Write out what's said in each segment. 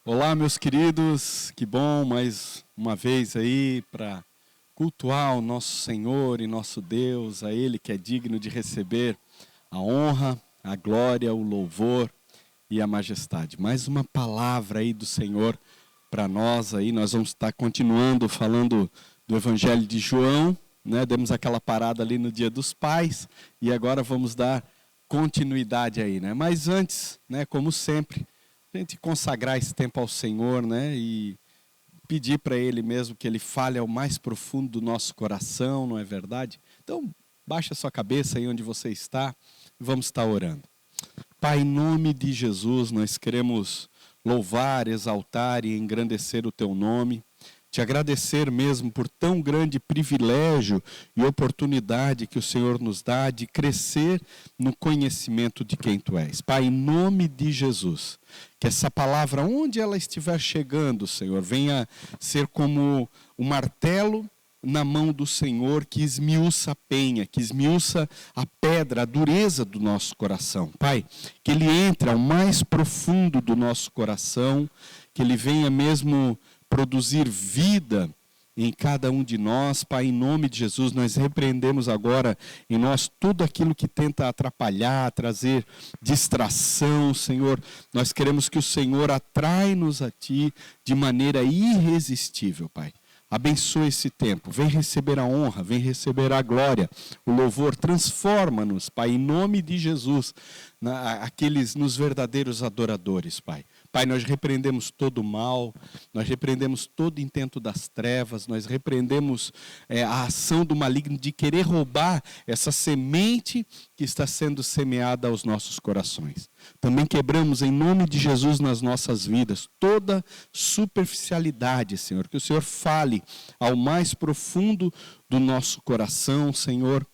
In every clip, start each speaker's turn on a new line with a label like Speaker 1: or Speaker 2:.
Speaker 1: Olá, meus queridos, que bom mais uma vez aí para cultuar o nosso Senhor e nosso Deus, a Ele que é digno de receber a honra, a glória, o louvor e a majestade. Mais uma palavra aí do Senhor para nós aí, nós vamos estar continuando falando do Evangelho de João, né? Demos aquela parada ali no Dia dos Pais e agora vamos dar continuidade aí, né? Mas antes, né, como sempre, a gente consagrar esse tempo ao Senhor, né, e pedir para Ele mesmo que Ele fale ao mais profundo do nosso coração, não é verdade? Então, baixa a sua cabeça aí onde você está e vamos estar orando. Pai, em nome de Jesus, nós queremos louvar, exaltar e engrandecer o Teu nome, te agradecer mesmo por tão grande privilégio e oportunidade que o Senhor nos dá de crescer no conhecimento de quem Tu és. Pai, em nome de Jesus, que essa palavra, onde ela estiver chegando, Senhor, venha ser como o martelo na mão do Senhor que esmiuça a penha, que esmiuça a pedra, a dureza do nosso coração. Pai, que Ele entre ao mais profundo do nosso coração, que Ele venha mesmo produzir vida em cada um de nós. Pai, em nome de Jesus, nós repreendemos agora em nós tudo aquilo que tenta atrapalhar, trazer distração, Senhor. Nós queremos que o Senhor atrai-nos a Ti de maneira irresistível, Pai. Abençoa esse tempo, vem receber a honra, vem receber a glória, o louvor, transforma-nos, Pai, em nome de Jesus, aqueles nos verdadeiros adoradores, Pai. Pai, nós repreendemos todo o mal, nós repreendemos todo intento das trevas, nós repreendemos a ação do maligno de querer roubar essa semente que está sendo semeada aos nossos corações. Também quebramos em nome de Jesus nas nossas vidas toda superficialidade, Senhor, que o Senhor fale ao mais profundo do nosso coração, Senhor,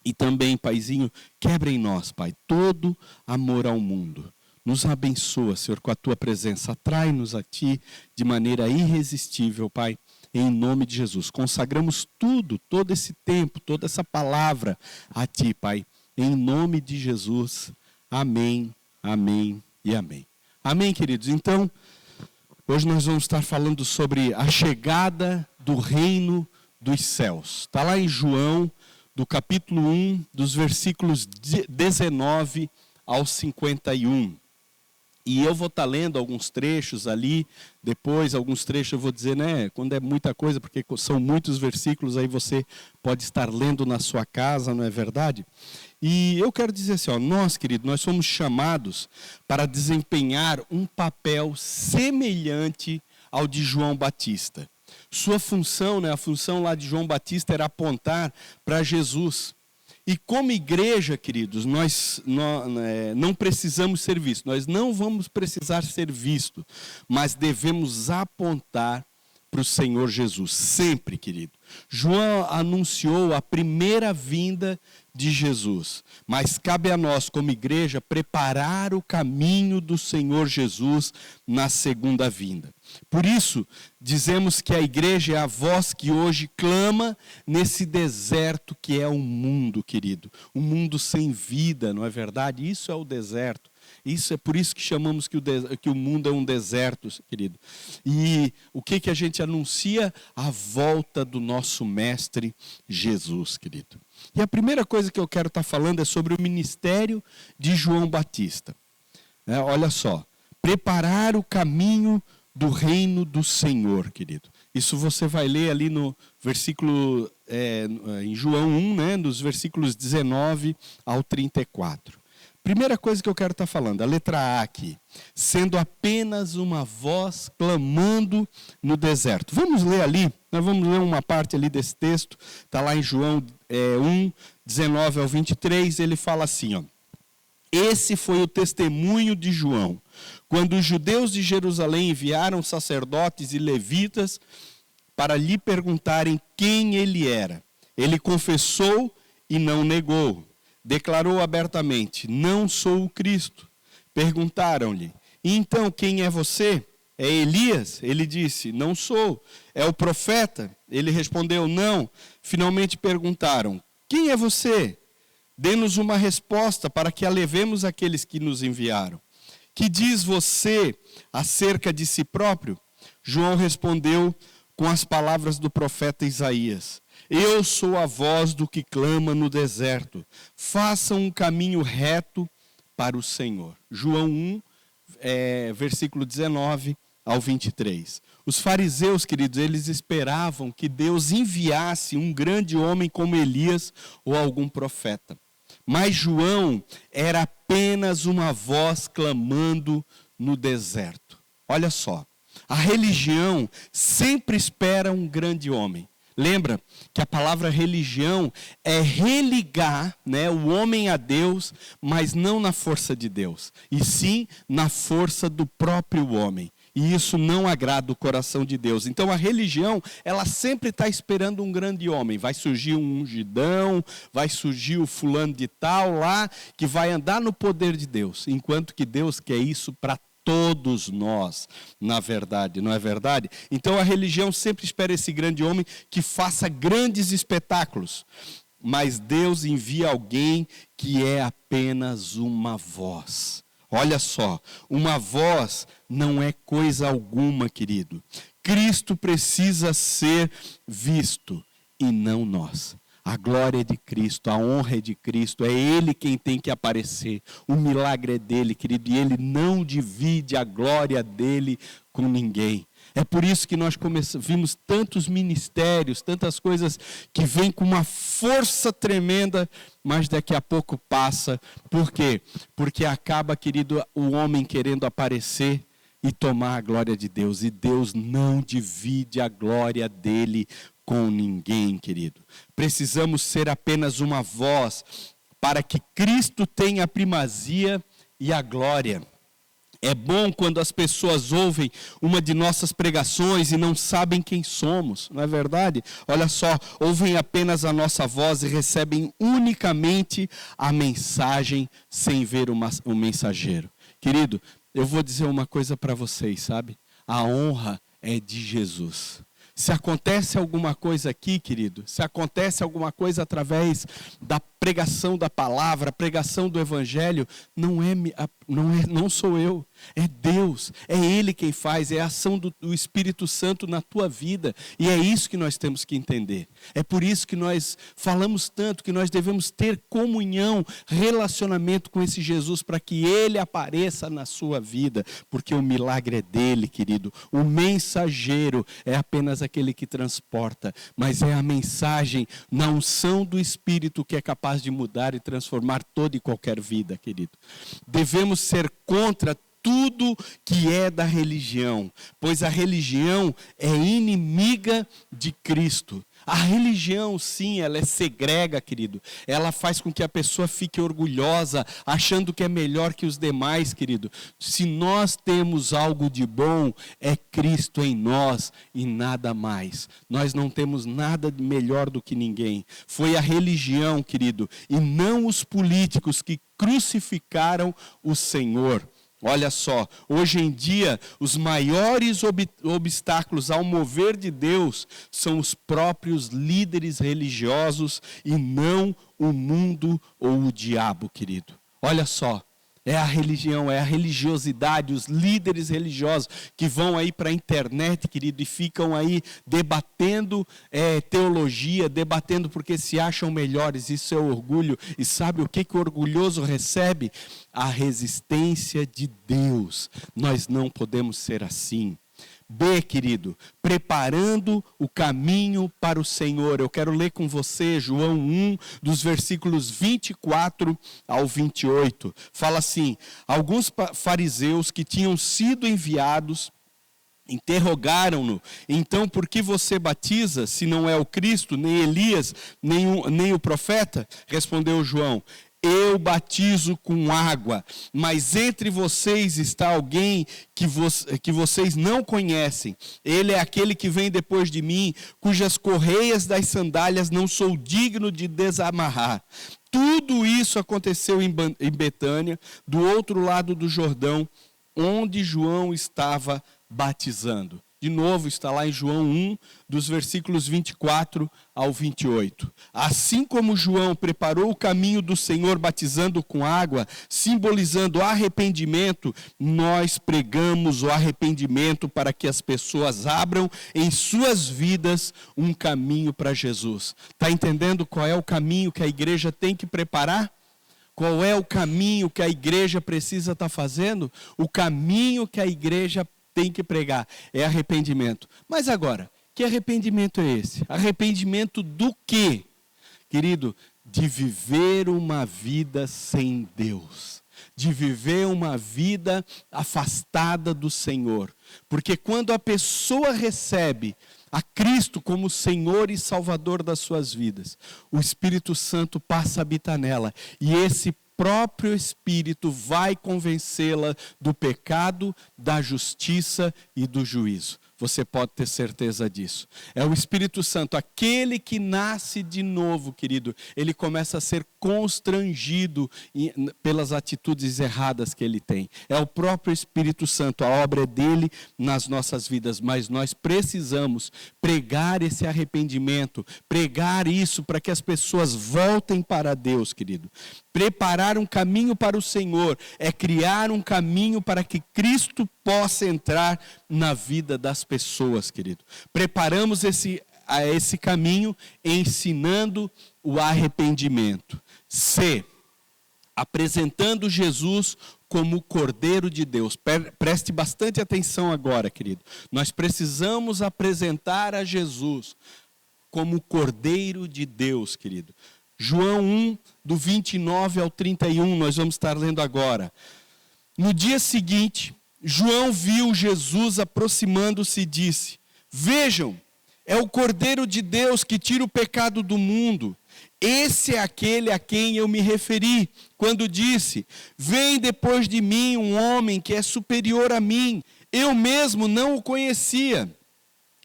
Speaker 1: e também, Paizinho, quebra em nós, Pai, todo amor ao mundo. Nos abençoa, Senhor, com a Tua presença. Atrai-nos a Ti de maneira irresistível, Pai, em nome de Jesus. Consagramos tudo, todo esse tempo, toda essa palavra a Ti, Pai, em nome de Jesus. Amém, amém e amém. Amém, queridos? Então, hoje nós vamos estar falando sobre a chegada do reino dos céus. Está lá em João, do capítulo 1, dos versículos 19 ao 51. E eu vou estar lendo alguns trechos ali, depois alguns trechos eu vou dizer, né, quando é muita coisa, porque são muitos versículos, aí você pode estar lendo na sua casa, não é verdade? E eu quero dizer assim, ó, nós, querido, nós somos chamados para desempenhar um papel semelhante ao de João Batista. Sua função, né, a função lá de João Batista era apontar para Jesus. E como igreja, queridos, nós não precisamos ser vistos, nós não vamos precisar ser vistos, mas devemos apontar para o Senhor Jesus, sempre, querido. João anunciou a primeira vinda de Jesus, mas cabe a nós, como igreja, preparar o caminho do Senhor Jesus na segunda vinda. Por isso, dizemos que a igreja é a voz que hoje clama nesse deserto que é o mundo, querido. Um mundo sem vida, não é verdade? Isso é o deserto. Isso é por isso que chamamos que o mundo é um deserto, querido. E o que a gente anuncia? A volta do nosso mestre Jesus, querido. E a primeira coisa que eu quero estar falando é sobre o ministério de João Batista. Olha só, preparar o caminho do reino do Senhor, querido. Isso você vai ler ali no versículo, em João 1, né, nos versículos 19 ao 34. Primeira coisa que eu quero estar falando, a letra A aqui, sendo apenas uma voz clamando no deserto. Vamos ler ali, nós vamos ler uma parte ali desse texto, está lá em João 1, 19 ao 23, ele fala assim, ó. Esse foi o testemunho de João, quando os judeus de Jerusalém enviaram sacerdotes e levitas para lhe perguntarem quem ele era. Ele confessou e não negou. Declarou abertamente, não sou o Cristo. Perguntaram-lhe, então quem é você? É Elias? Ele disse, não sou. É o profeta? Ele respondeu, não. Finalmente perguntaram, quem é você? Dê-nos uma resposta para que a levemos àqueles que nos enviaram. que diz você acerca de si próprio? João respondeu com as palavras do profeta Isaías: eu sou a voz do que clama no deserto, façam um caminho reto para o Senhor. João 1, versículo 19 ao 23. Os fariseus, queridos, eles esperavam que Deus enviasse um grande homem como Elias ou algum profeta. Mas João era apenas uma voz clamando no deserto. Olha só, a religião sempre espera um grande homem. Lembra que a palavra religião é religar, né, o homem a Deus, mas não na força de Deus, e sim na força do próprio homem. E isso não agrada o coração de Deus. Então a religião, ela sempre está esperando um grande homem. Vai surgir um ungidão, vai surgir o fulano de tal lá, que vai andar no poder de Deus. Enquanto que Deus quer isso para todos nós, na verdade, não é verdade? Então a religião sempre espera esse grande homem que faça grandes espetáculos. Mas Deus envia alguém que é apenas uma voz. Olha só, uma voz não é coisa alguma, querido. Cristo precisa ser visto e não nós. A glória é de Cristo, a honra é de Cristo, é Ele quem tem que aparecer. O milagre é dele, querido, e Ele não divide a glória dele com ninguém. É por isso que nós vimos tantos ministérios, tantas coisas que vêm com uma força tremenda, mas daqui a pouco passa. Por quê? Porque acaba, querido, o homem querendo aparecer e tomar a glória de Deus. E Deus não divide a glória dele com ninguém, querido. Precisamos ser apenas uma voz para que Cristo tenha a primazia e a glória. É bom quando as pessoas ouvem uma de nossas pregações e não sabem quem somos, não é verdade? Olha só, ouvem apenas a nossa voz e recebem unicamente a mensagem sem ver o mensageiro. Querido, eu vou dizer uma coisa para vocês, sabe? A honra é de Jesus. Se acontece alguma coisa aqui, querido, se acontece alguma coisa através da pregação da palavra, pregação do evangelho, não sou eu, é Deus, é Ele quem faz, é a ação do Espírito Santo na tua vida, e é isso que nós temos que entender. É por isso que nós falamos tanto, que nós devemos ter comunhão, relacionamento com esse Jesus, para que Ele apareça na sua vida, porque o milagre é dele, querido. O mensageiro é apenas aquele que transporta, mas é a mensagem na unção do Espírito que é capaz de mudar e transformar toda e qualquer vida, querido. Devemos ser contra tudo que é da religião, pois a religião é inimiga de Cristo. A religião, sim, ela segrega, querido. Ela faz com que a pessoa fique orgulhosa, achando que é melhor que os demais, querido. Se nós temos algo de bom, é Cristo em nós e nada mais. Nós não temos nada melhor do que ninguém. Foi a religião, querido, e não os políticos que crucificaram o Senhor. Olha só, hoje em dia, os maiores obstáculos ao mover de Deus são os próprios líderes religiosos e não o mundo ou o diabo, querido. Olha só, é a religião, é a religiosidade, os líderes religiosos que vão aí para a internet, querido, e ficam aí debatendo teologia, debatendo porque se acham melhores, isso é orgulho. E sabe o que o orgulhoso recebe? A resistência de Deus. Nós não podemos ser assim. B, querido, preparando o caminho para o Senhor. Eu quero ler com você João 1, dos versículos 24 ao 28. Fala assim: alguns fariseus que tinham sido enviados interrogaram-no: então por que você batiza, se não é o Cristo, nem Elias, nem o profeta? Respondeu João: eu batizo com água, mas entre vocês está alguém que vocês não conhecem. Ele é aquele que vem depois de mim, cujas correias das sandálias não sou digno de desamarrar. Tudo isso aconteceu em Betânia, do outro lado do Jordão, onde João estava batizando. de novo, está lá em João 1, dos versículos 24 ao 28. Assim como João preparou o caminho do Senhor batizando com água, simbolizando o arrependimento, nós pregamos o arrependimento para que as pessoas abram em suas vidas um caminho para Jesus. Está entendendo qual é o caminho que a igreja tem que preparar? Qual é o caminho que a igreja precisa estar fazendo? O caminho que a igreja tem que pregar é arrependimento. Mas agora, que arrependimento é esse? Arrependimento do quê? Querido, de viver uma vida sem Deus. De viver uma vida afastada do Senhor. Porque quando a pessoa recebe a Cristo como Senhor e Salvador das suas vidas, o Espírito Santo passa a habitar nela, e esse próprio Espírito vai convencê-la do pecado, da justiça e do juízo. Você pode ter certeza disso. É o Espírito Santo, aquele que nasce de novo, querido, ele começa a ser constrangido pelas atitudes erradas que ele tem. É o próprio Espírito Santo, a obra é dele nas nossas vidas, mas nós precisamos pregar esse arrependimento, pregar isso para que as pessoas voltem para Deus, querido. Preparar um caminho para o Senhor é criar um caminho para que Cristo possa entrar na vida das pessoas, querido. Preparamos esse caminho ensinando o arrependimento. C, apresentando Jesus como o Cordeiro de Deus. Preste bastante atenção agora, querido. Nós precisamos apresentar a Jesus como o Cordeiro de Deus, querido. João 1, do 29 ao 31, nós vamos estar lendo agora. No dia seguinte, João viu Jesus aproximando-se e disse: vejam, é o Cordeiro de Deus que tira o pecado do mundo. Esse é aquele a quem eu me referi, quando disse: vem depois de mim um homem que é superior a mim. Eu mesmo não o conhecia.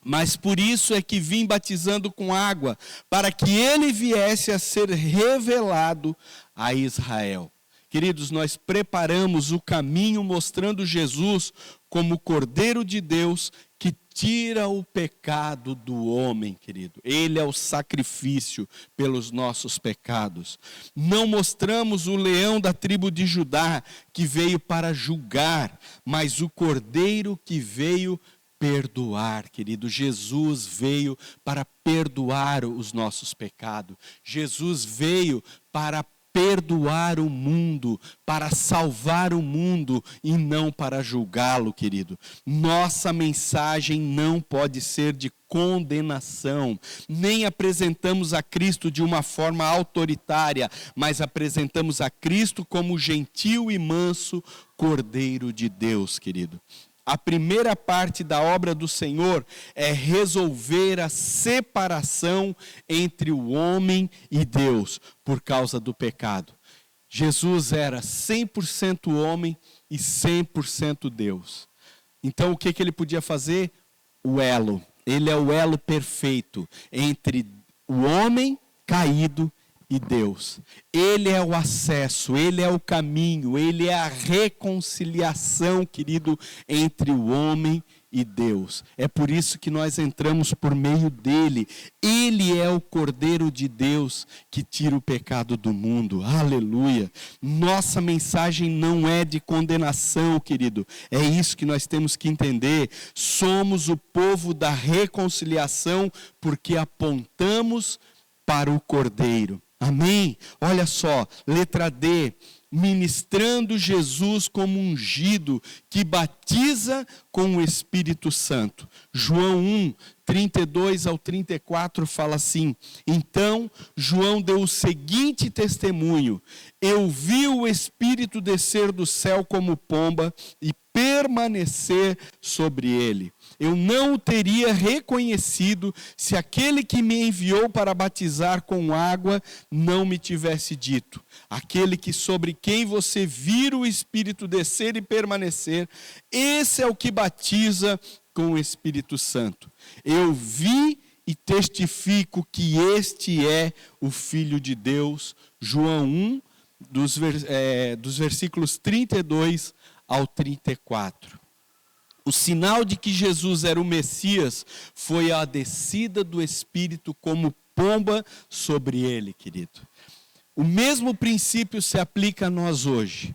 Speaker 1: Mas por isso é que vim batizando com água, para que ele viesse a ser revelado a Israel. Queridos, nós preparamos o caminho mostrando Jesus como o Cordeiro de Deus que tira o pecado do homem, querido. Ele é o sacrifício pelos nossos pecados. Não mostramos o leão da tribo de Judá que veio para julgar, mas o Cordeiro que veio perdoar, querido. Jesus veio para perdoar os nossos pecados. Jesus veio para perdoar o mundo, para salvar o mundo e não para julgá-lo, querido. Nossa mensagem não pode ser de condenação, nem apresentamos a Cristo de uma forma autoritária, mas apresentamos a Cristo como gentil e manso Cordeiro de Deus, querido. A primeira parte da obra do Senhor é resolver a separação entre o homem e Deus por causa do pecado. Jesus era 100% homem e 100% Deus. Então o que ele podia fazer? O elo. Ele é o elo perfeito entre o homem caído e Deus. Ele é o acesso, ele é o caminho, ele é a reconciliação, querido, entre o homem e Deus. É por isso que nós entramos por meio dele. Ele é o Cordeiro de Deus que tira o pecado do mundo. Aleluia. Nossa mensagem não é de condenação, querido. É isso que nós temos que entender. Somos o povo da reconciliação porque apontamos para o Cordeiro. Amém? Olha só, letra D, ministrando Jesus como ungido que batiza com o Espírito Santo. João 1, 32 ao 34 fala assim: então João deu o seguinte testemunho: eu vi o Espírito descer do céu como pomba e permanecer sobre ele. Eu não o teria reconhecido se aquele que me enviou para batizar com água não me tivesse dito: aquele que sobre quem você vira o Espírito descer e permanecer, esse é o que batiza com o Espírito Santo. Eu vi e testifico que este é o Filho de Deus. João 1, dos versículos 32 ao 34. O sinal de que Jesus era o Messias foi a descida do Espírito como pomba sobre ele, querido. O mesmo princípio se aplica a nós hoje.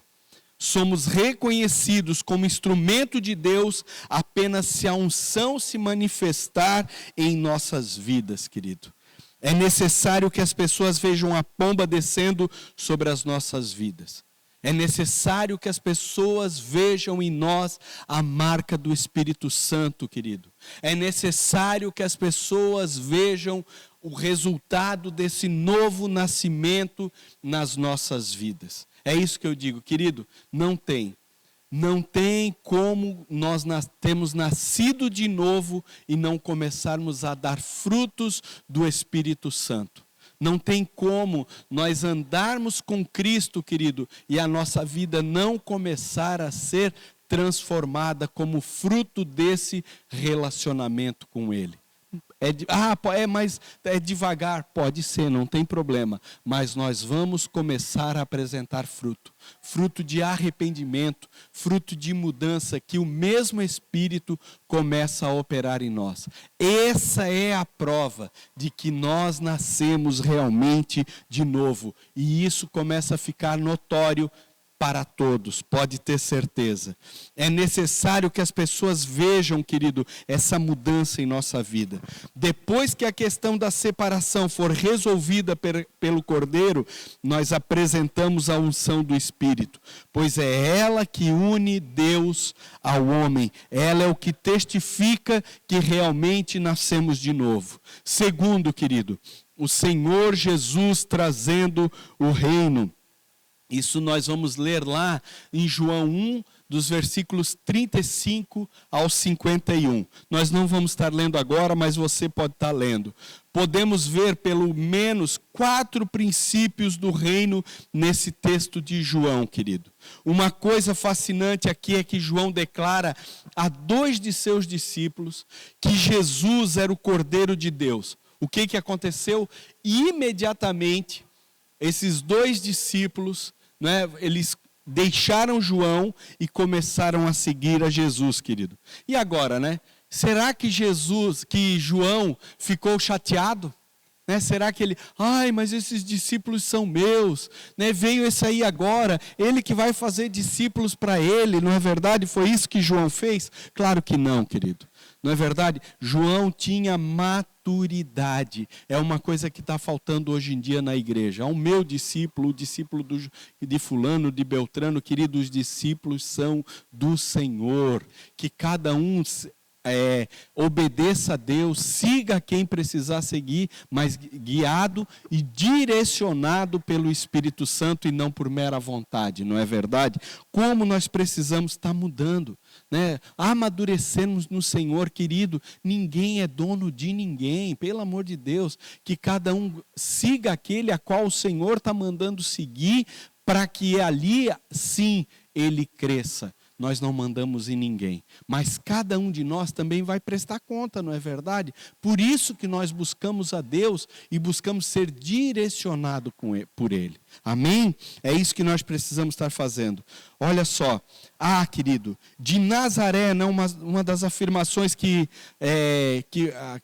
Speaker 1: Somos reconhecidos como instrumento de Deus apenas se a unção se manifestar em nossas vidas, querido. É necessário que as pessoas vejam a pomba descendo sobre as nossas vidas. É necessário que as pessoas vejam em nós a marca do Espírito Santo, querido. É necessário que as pessoas vejam o resultado desse novo nascimento nas nossas vidas. É isso que eu digo, querido, não tem como nós temos nascido de novo e não começarmos a dar frutos do Espírito Santo. Não tem como nós andarmos com Cristo, querido, e a nossa vida não começar a ser transformada como fruto desse relacionamento com Ele. Mas é devagar, pode ser, não tem problema, mas nós vamos começar a apresentar fruto de arrependimento, fruto de mudança, que o mesmo Espírito começa a operar em nós. Essa é a prova de que nós nascemos realmente de novo, e isso começa a ficar notório para todos, pode ter certeza. É necessário que as pessoas vejam, querido, essa mudança em nossa vida. Depois que a questão da separação for resolvida pelo Cordeiro, nós apresentamos a unção do Espírito, pois é ela que une Deus ao homem. Ela é o que testifica que realmente nascemos de novo. Segundo, querido, o Senhor Jesus trazendo o reino. Isso nós vamos ler lá em João 1, dos versículos 35 ao 51. Nós não vamos estar lendo agora, mas você pode estar lendo. Podemos ver pelo menos 4 princípios do reino nesse texto de João, querido. Uma coisa fascinante aqui é que João declara a 2 de seus discípulos que Jesus era o Cordeiro de Deus. O que aconteceu? Imediatamente, esses 2 discípulos, eles deixaram João e começaram a seguir a Jesus, querido. E agora, será que João ficou chateado? Será que ele, mas esses discípulos são meus, veio esse aí agora, ele que vai fazer discípulos para ele, não é verdade? Foi isso que João fez? Claro que não, querido. Não é verdade? João tinha maturidade. É uma coisa que está faltando hoje em dia na igreja. O meu discípulo, o discípulo de fulano, de Beltrano, querido, os discípulos são do Senhor. Que cada um obedeça a Deus, siga quem precisar seguir, mas guiado e direcionado pelo Espírito Santo e não por mera vontade, não é verdade? Como nós precisamos estar mudando, amadurecermos no Senhor, querido. Ninguém é dono de ninguém, pelo amor de Deus, que cada um siga aquele a qual o Senhor está mandando seguir, para que ali sim ele cresça. Nós não mandamos em ninguém, mas cada um de nós também vai prestar conta, não é verdade? Por isso que nós buscamos a Deus e buscamos ser direcionado por Ele. Amém? É isso que nós precisamos estar fazendo. Olha só, querido, de Nazaré, uma das afirmações que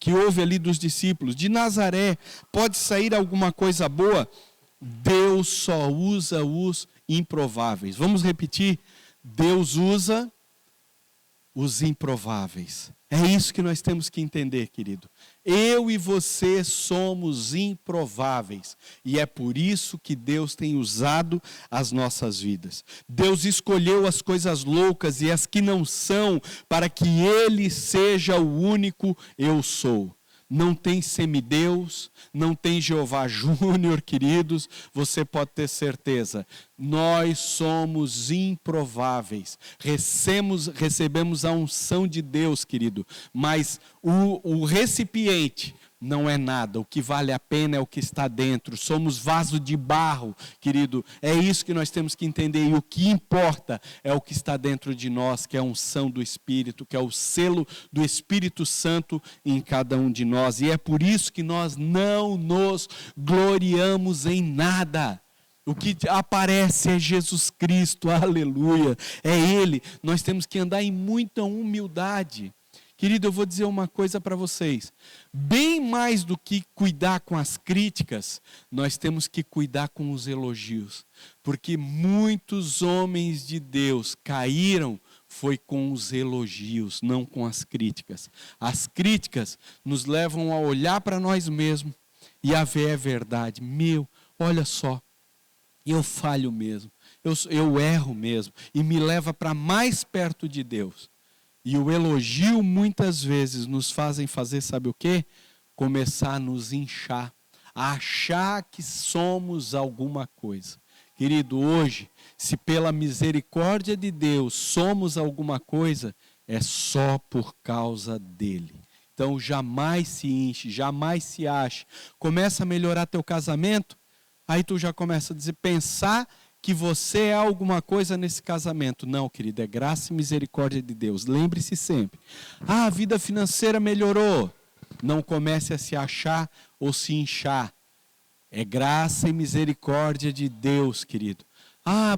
Speaker 1: houve ali dos discípulos, de Nazaré pode sair alguma coisa boa? Deus só usa os improváveis. Vamos repetir? Deus usa os improváveis. É isso que nós temos que entender, querido. Eu e você somos improváveis. E é por isso que Deus tem usado as nossas vidas. Deus escolheu as coisas loucas e as que não são, para que Ele seja o único eu sou. Não tem semideus, não tem Jeová Júnior, queridos, você pode ter certeza. Nós somos improváveis, recebemos a unção de Deus, querido, mas o recipiente não é nada, o que vale a pena é o que está dentro. Somos vaso de barro, querido, é isso que nós temos que entender, e o que importa é o que está dentro de nós, que é a unção do Espírito, que é o selo do Espírito Santo em cada um de nós, e é por isso que nós não nos gloriamos em nada. O que aparece é Jesus Cristo, aleluia. É Ele. Nós temos que andar em muita humildade. Querido, eu vou dizer uma coisa para vocês. Bem mais do que cuidar com as críticas, nós temos que cuidar com os elogios. Porque muitos homens de Deus caíram foi com os elogios, não com as críticas. As críticas nos levam a olhar para nós mesmos e a ver a verdade. Olha só, eu falho mesmo, eu erro mesmo, e me leva para mais perto de Deus. E o elogio muitas vezes nos fazem fazer, sabe o quê? Começar a nos inchar, a achar que somos alguma coisa. Querido, hoje, se pela misericórdia de Deus somos alguma coisa, é só por causa dele. Então jamais se enche, jamais se ache. Começa a melhorar teu casamento, aí tu já começa a pensar que você é alguma coisa nesse casamento. Não, querido, é graça e misericórdia de Deus. Lembre-se sempre. A vida financeira melhorou. Não comece a se achar ou se inchar. É graça e misericórdia de Deus, querido.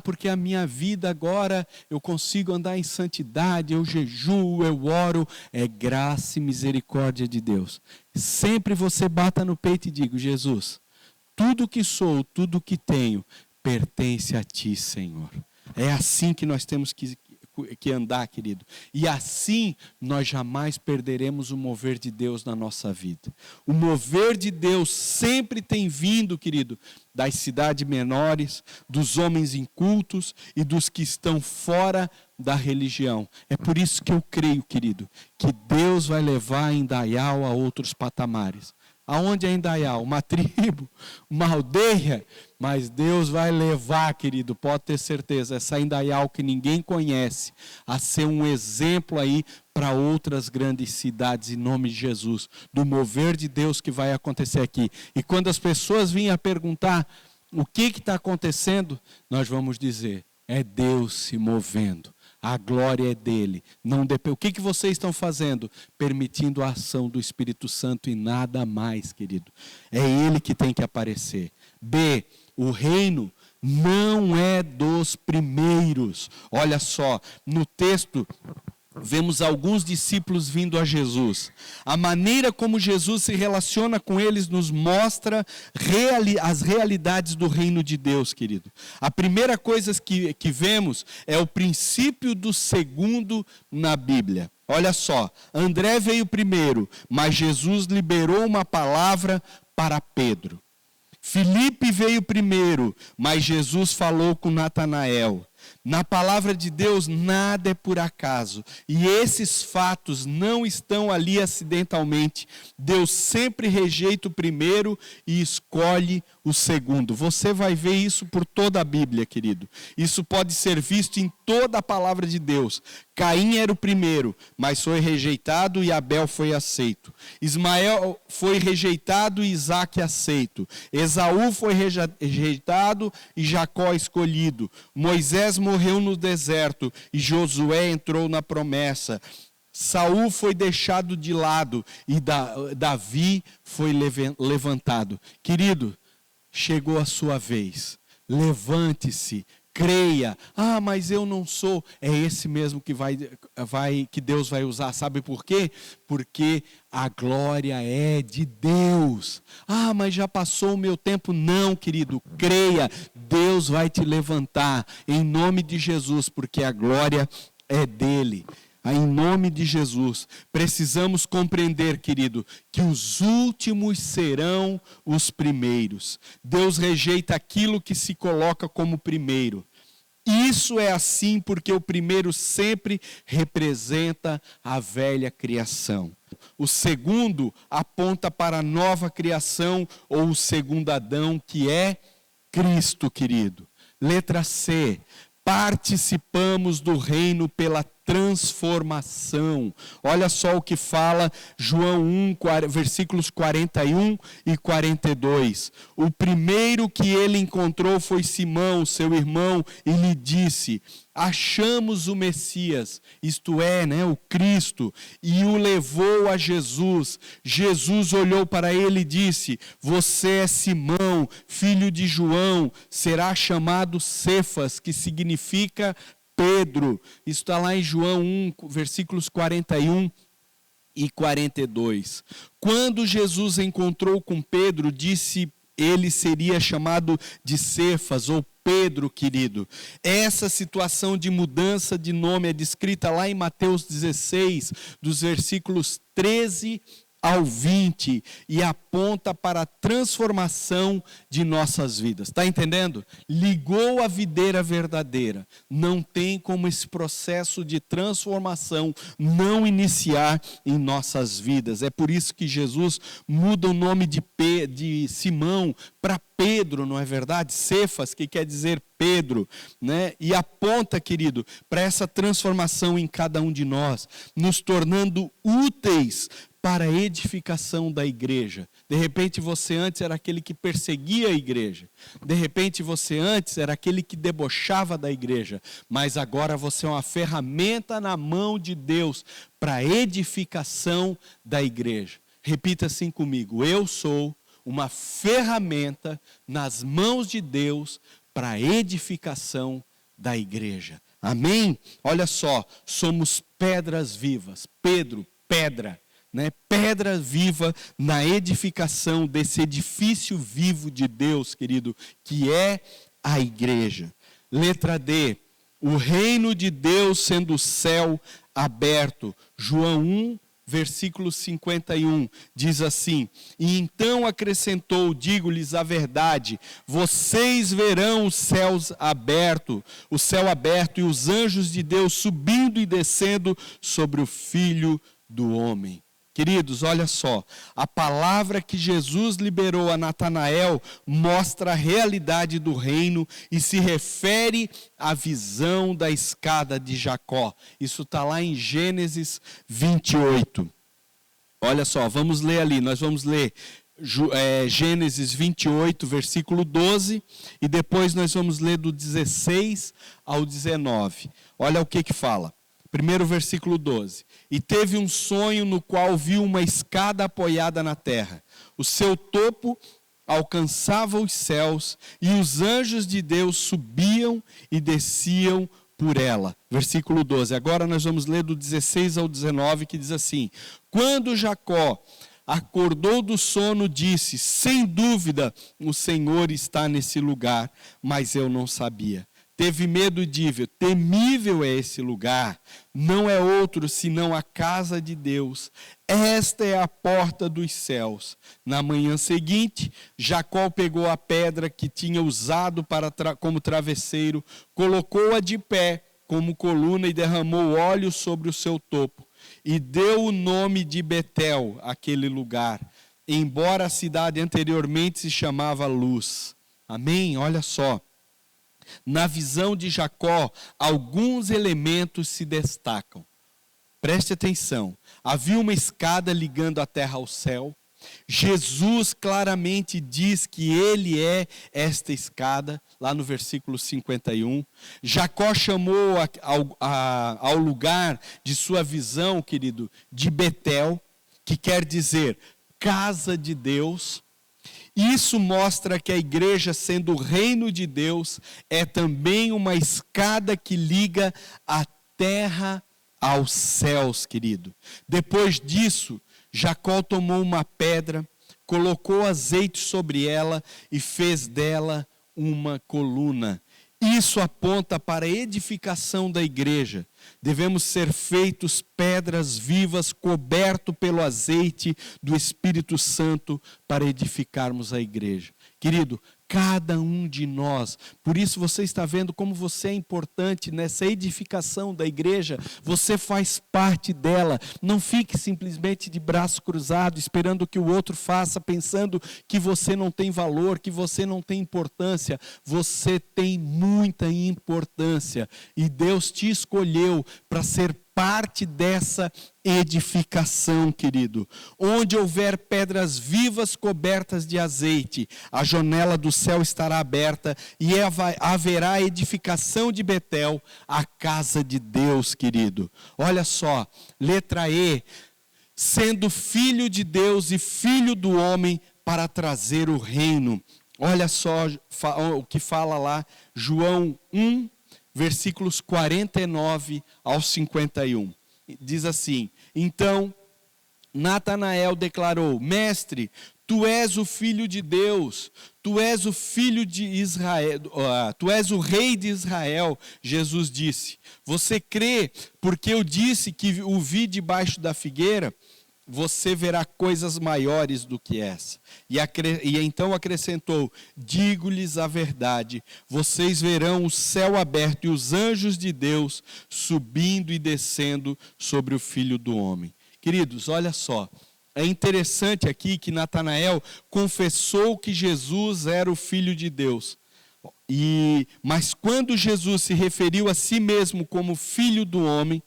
Speaker 1: Porque a minha vida agora eu consigo andar em santidade, eu jejuo, eu oro. É graça e misericórdia de Deus. Sempre você bata no peito e diga: Jesus, tudo que sou, tudo que tenho, pertence a Ti, Senhor. É assim que nós temos que andar, querido. E assim nós jamais perderemos o mover de Deus na nossa vida. O mover de Deus sempre tem vindo, querido, das cidades menores, dos homens incultos e dos que estão fora da religião. É por isso que eu creio, querido, que Deus vai levar a Indaial a outros patamares. Aonde é Indaial? Uma tribo, uma aldeia, mas Deus vai levar, querido, pode ter certeza, essa Indaial que ninguém conhece, a ser um exemplo aí para outras grandes cidades, em nome de Jesus, do mover de Deus que vai acontecer aqui. E quando as pessoas virem a perguntar o que está acontecendo, nós vamos dizer: é Deus se movendo. A glória é dele. O que vocês estão fazendo? Permitindo a ação do Espírito Santo e nada mais, querido. É ele que tem que aparecer. B, o reino não é dos primeiros. Olha só, no texto vemos alguns discípulos vindo a Jesus. A maneira como Jesus se relaciona com eles nos mostra as realidades do reino de Deus, querido. A primeira coisa que vemos é o princípio do segundo na Bíblia. Olha só, André veio primeiro, mas Jesus liberou uma palavra para Pedro. Filipe veio primeiro, mas Jesus falou com Natanael. Na palavra de Deus nada é por acaso, e esses fatos não estão ali acidentalmente. Deus sempre rejeita o primeiro e escolhe o segundo. Você vai ver isso por toda a Bíblia, querido. Isso pode ser visto em toda a palavra de Deus. Caim era o primeiro, mas foi rejeitado e Abel foi aceito. Ismael foi rejeitado e Isaque aceito. Esaú foi rejeitado e Jacó escolhido. Moisés morreu no deserto e Josué entrou na promessa. Saul foi deixado de lado e Davi foi levantado. Querido, chegou a sua vez. Levante-se. Creia. Mas eu não sou. É esse mesmo que Deus vai usar. Sabe por quê? Porque a glória é de Deus. Mas já passou o meu tempo. Não, querido. Creia. Deus vai te levantar em nome de Jesus, porque a glória é dele. Em nome de Jesus, precisamos compreender, querido, que os últimos serão os primeiros. Deus rejeita aquilo que se coloca como primeiro. Isso é assim porque o primeiro sempre representa a velha criação. O segundo aponta para a nova criação, ou o segundo Adão, que é Cristo, querido. Letra C. Participamos do reino pela transformação. Olha só o que fala João 1, versículos 41 e 42. O primeiro que ele encontrou foi Simão, seu irmão, e lhe disse: achamos o Messias, isto é, o Cristo, e o levou a Jesus. Jesus olhou para ele e disse: você é Simão, filho de João, será chamado Cefas, que significa Pedro. Isso está lá em João 1, versículos 41 e 42. Quando Jesus encontrou com Pedro, disse ele seria chamado de Cefas, ou Pedro, querido. Essa situação de mudança de nome é descrita lá em Mateus 16, dos versículos 13 ao 20, e aponta para a transformação de nossas vidas. Está entendendo? Ligou a videira verdadeira. Não tem como esse processo de transformação não iniciar em nossas vidas. É por isso que Jesus muda o nome de Simão para Pedro, não é verdade? Cefas, que quer dizer Pedro, E aponta, querido, para essa transformação em cada um de nós, nos tornando úteis para a edificação da igreja. De repente você antes era aquele que perseguia a igreja. De repente você antes era aquele que debochava da igreja. Mas agora você é uma ferramenta na mão de Deus para a edificação da igreja. Repita assim comigo: eu sou uma ferramenta nas mãos de Deus para a edificação da igreja. Amém? Olha só, somos pedras vivas. Pedro, pedra. Pedra viva na edificação desse edifício vivo de Deus, querido, que é a igreja. Letra D, o reino de Deus sendo o céu aberto. João 1, versículo 51, diz assim: e então acrescentou, digo-lhes a verdade, vocês verão os céus abertos, o céu aberto e os anjos de Deus subindo e descendo sobre o Filho do Homem. Queridos, olha só, a palavra que Jesus liberou a Natanael mostra a realidade do reino e se refere à visão da escada de Jacó. Isso está lá em Gênesis 28. Olha só, vamos ler ali, nós vamos ler Gênesis 28, versículo 12, e depois nós vamos ler do 16 ao 19. Olha o que fala. Primeiro versículo 12. E teve um sonho no qual viu uma escada apoiada na terra. O seu topo alcançava os céus e os anjos de Deus subiam e desciam por ela. Versículo 12. Agora nós vamos ler do 16 ao 19, que diz assim: quando Jacó acordou do sono, disse: sem dúvida o Senhor está nesse lugar, mas eu não sabia. Teve medo e disse: temível é esse lugar, não é outro senão a casa de Deus. Esta é a porta dos céus. Na manhã seguinte, Jacó pegou a pedra que tinha usado como travesseiro, colocou-a de pé como coluna e derramou óleo sobre o seu topo. E deu o nome de Betel àquele lugar, embora a cidade anteriormente se chamava Luz. Amém? Olha só. Na visão de Jacó, alguns elementos se destacam. Preste atenção. Havia uma escada ligando a terra ao céu. Jesus claramente diz que ele é esta escada, lá no versículo 51. Jacó chamou ao lugar de sua visão, querido, de Betel, que quer dizer casa de Deus. Isso mostra que a igreja, sendo o reino de Deus, é também uma escada que liga a terra aos céus, querido. Depois disso, Jacó tomou uma pedra, colocou azeite sobre ela e fez dela uma coluna. Isso aponta para a edificação da igreja. Devemos ser feitos pedras vivas, cobertos pelo azeite do Espírito Santo para edificarmos a igreja. Querido, cada um de nós. Por isso você está vendo como você é importante nessa edificação da igreja. Você faz parte dela. Não fique simplesmente de braço cruzado, esperando que o outro faça, pensando que você não tem valor, que você não tem importância. Você tem muita importância. E Deus te escolheu para ser parte dessa edificação, querido. Onde houver pedras vivas cobertas de azeite, a janela do céu estará aberta e haverá edificação de Betel, a casa de Deus, querido. Olha só, letra E, sendo filho de Deus e filho do homem para trazer o reino. Olha só o que fala lá, João 1, versículos 49 ao 51. Diz assim: então Natanael declarou: Mestre, tu és o filho de Deus, tu és o filho de Israel, tu és o rei de Israel. Jesus disse: você crê porque eu disse que o vi debaixo da figueira? Você verá coisas maiores do que essa. E então acrescentou: digo-lhes a verdade, vocês verão o céu aberto e os anjos de Deus subindo e descendo sobre o Filho do Homem. Queridos, olha só, é interessante aqui que Natanael confessou que Jesus era o Filho de Deus. Mas quando Jesus se referiu a si mesmo como Filho do Homem,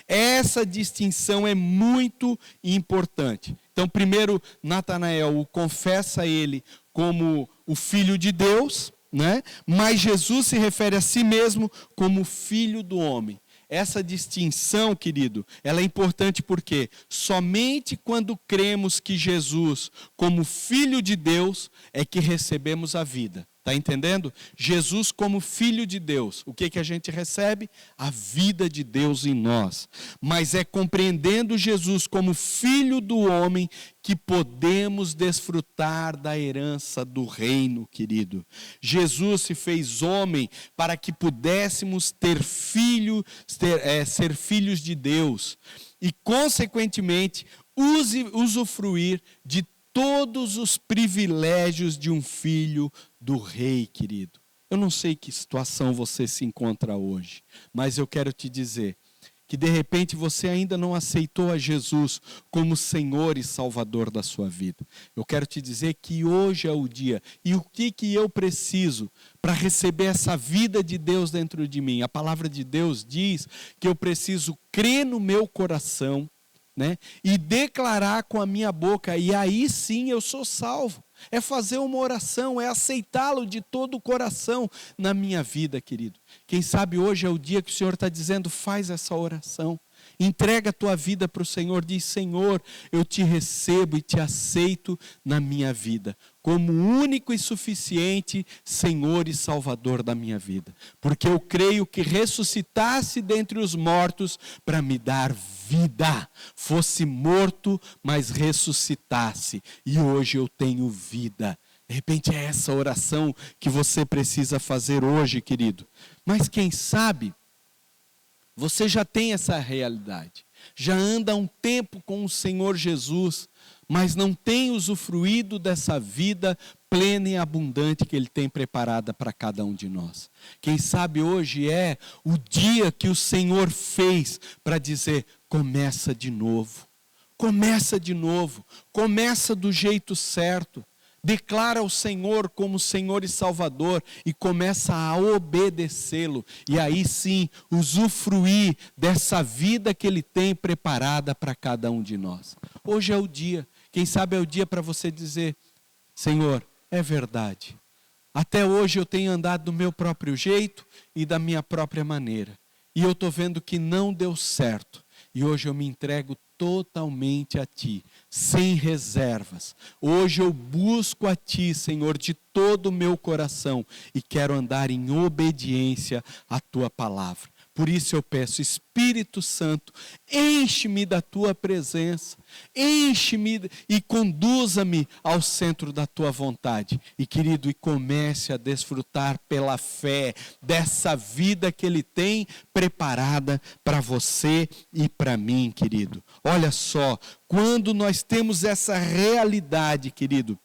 Speaker 1: essa distinção é muito importante. Então, primeiro, Natanael confessa ele como o Filho de Deus, mas Jesus se refere a si mesmo como Filho do Homem. Essa distinção, querido, ela é importante porque somente quando cremos que Jesus, como Filho de Deus, é que recebemos a vida. Está entendendo? Jesus como Filho de Deus. O que a gente recebe? A vida de Deus em nós. Mas é compreendendo Jesus como Filho do homem que podemos desfrutar da herança do reino, querido. Jesus se fez homem para que pudéssemos ser filhos de Deus. E, consequentemente, usufruir de todos os privilégios de um filho do rei, querido. Eu não sei que situação você se encontra hoje, mas eu quero te dizer que de repente você ainda não aceitou a Jesus como Senhor e Salvador da sua vida. Eu quero te dizer que hoje é o dia. E o que eu preciso para receber essa vida de Deus dentro de mim? A palavra de Deus diz que eu preciso crer no meu coração, e declarar com a minha boca, e aí sim eu sou salvo. É fazer uma oração, é aceitá-lo de todo o coração na minha vida, querido. Quem sabe hoje é o dia que o Senhor está dizendo: faz essa oração. Entrega a tua vida para o Senhor, diz: Senhor, eu te recebo e te aceito na minha vida, como único e suficiente Senhor e Salvador da minha vida. Porque eu creio que ressuscitasse dentre os mortos para me dar vida. Fosse morto, mas ressuscitasse. E hoje eu tenho vida. De repente é essa oração que você precisa fazer hoje, querido. Mas quem sabe você já tem essa realidade, já anda há um tempo com o Senhor Jesus, mas não tem usufruído dessa vida plena e abundante que Ele tem preparada para cada um de nós. Quem sabe hoje é o dia que o Senhor fez para dizer: começa de novo, começa de novo, começa do jeito certo. Declara o Senhor como Senhor e Salvador e começa a obedecê-lo. E aí sim, usufruir dessa vida que Ele tem preparada para cada um de nós. Hoje é o dia. Quem sabe é o dia para você dizer: Senhor, é verdade. Até hoje eu tenho andado do meu próprio jeito e da minha própria maneira. E eu estou vendo que não deu certo. E hoje eu me entrego totalmente a Ti, sem reservas. Hoje eu busco a Ti, Senhor, de todo o meu coração e quero andar em obediência à Tua palavra. Por isso eu peço: Espírito Santo, enche-me da Tua presença, enche-me e conduza-me ao centro da Tua vontade. E querido, e comece a desfrutar pela fé dessa vida que Ele tem preparada para você e para mim, querido. Olha só, quando nós temos essa realidade, querido,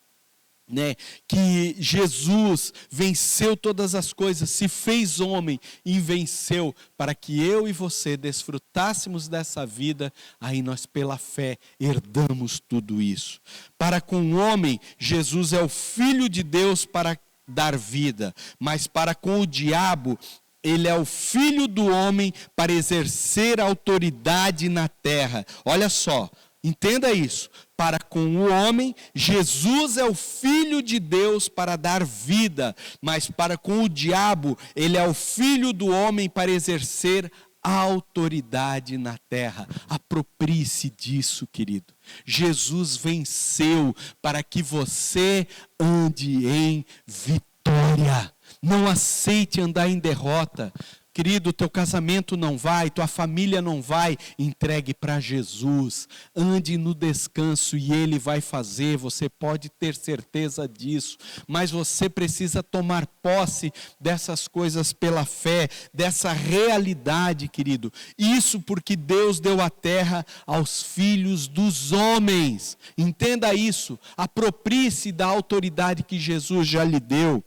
Speaker 1: que Jesus venceu todas as coisas, se fez homem e venceu, para que eu e você desfrutássemos dessa vida, aí nós pela fé herdamos tudo isso. Para com o homem, Jesus é o Filho de Deus para dar vida, mas para com o diabo, ele é o filho do homem para exercer autoridade na terra. Olha só, entenda isso. Para com o homem, Jesus é o Filho de Deus para dar vida, mas para com o diabo, ele é o filho do homem para exercer autoridade na terra. Aproprie-se disso, querido. Jesus venceu para que você ande em vitória. Não aceite andar em derrota. Querido, teu casamento não vai, tua família não vai, entregue para Jesus, ande no descanso e Ele vai fazer, você pode ter certeza disso, mas você precisa tomar posse dessas coisas pela fé, dessa realidade, querido. Isso porque Deus deu a terra aos filhos dos homens, entenda isso, aproprie-se da autoridade que Jesus já lhe deu.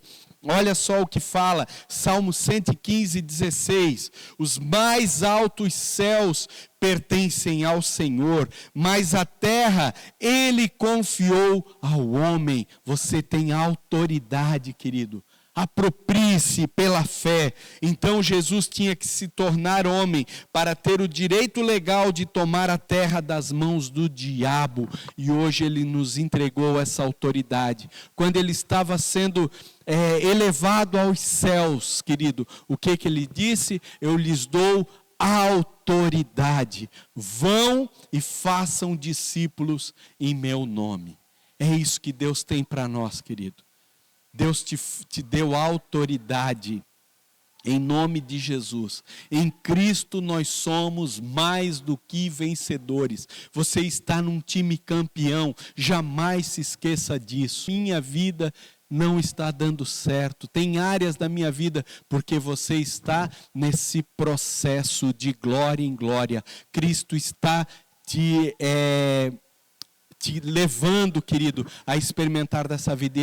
Speaker 1: Olha só o que fala, Salmo 115, 16. Os mais altos céus pertencem ao Senhor, mas a terra Ele confiou ao homem. Você tem autoridade, querido. Aproprie-se pela fé. Então Jesus tinha que se tornar homem para ter o direito legal de tomar a terra das mãos do diabo. E hoje Ele nos entregou essa autoridade. Quando Ele estava sendo elevado aos céus, querido, o que Ele disse? Eu lhes dou autoridade. Vão e façam discípulos em meu nome. É isso que Deus tem para nós, querido. Deus te deu autoridade em nome de Jesus. Em Cristo nós somos mais do que vencedores. Você está num time campeão, jamais se esqueça disso. Minha vida não está dando certo, tem áreas da minha vida, porque você está nesse processo de glória em glória. Cristo está te levando, querido, a experimentar dessa vida.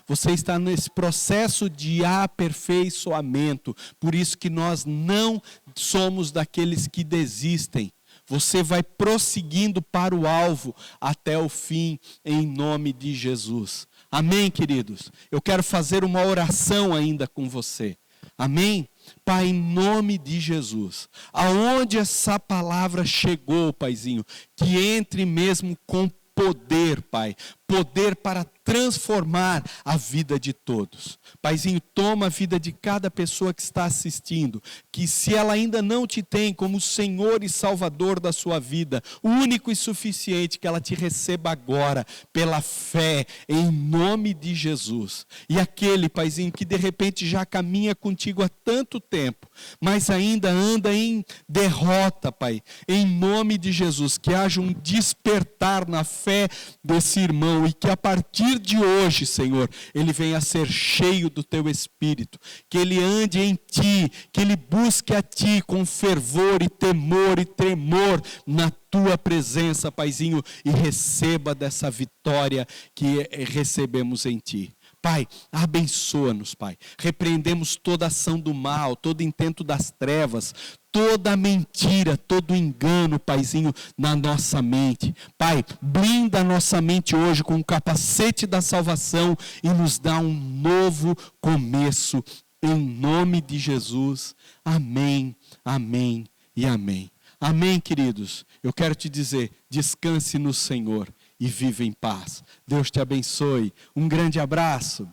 Speaker 1: Você está nesse processo de aperfeiçoamento. Por isso que nós não somos daqueles que desistem. Você vai prosseguindo para o alvo até o fim, em nome de Jesus. Amém, queridos? Eu quero fazer uma oração ainda com você. Amém? Pai, em nome de Jesus, aonde essa palavra chegou, Paizinho, que entre mesmo com poder, Pai, poder para transformar a vida de todos. Paizinho, toma a vida de cada pessoa que está assistindo, que se ela ainda não te tem como Senhor e Salvador da sua vida, o único e suficiente, que ela te receba agora, pela fé, em nome de Jesus. E aquele, Paizinho, que de repente já caminha contigo há tanto tempo, mas ainda anda em derrota, Pai, em nome de Jesus, que haja um despertar na fé desse irmão, e que a partir de hoje, Senhor, ele venha a ser cheio do Teu Espírito, que ele ande em Ti, que ele busque a Ti com fervor e temor e tremor na Tua presença, Paizinho, e receba dessa vitória que recebemos em Ti. Pai, abençoa-nos, Pai. Repreendemos toda ação do mal, todo intento das trevas, toda mentira, todo engano, Paizinho, na nossa mente. Pai, blinda a nossa mente hoje com o capacete da salvação e nos dá um novo começo, em nome de Jesus. Amém, amém e amém. Amém, queridos. Eu quero te dizer, descanse no Senhor e viva em paz. Deus te abençoe. Um grande abraço.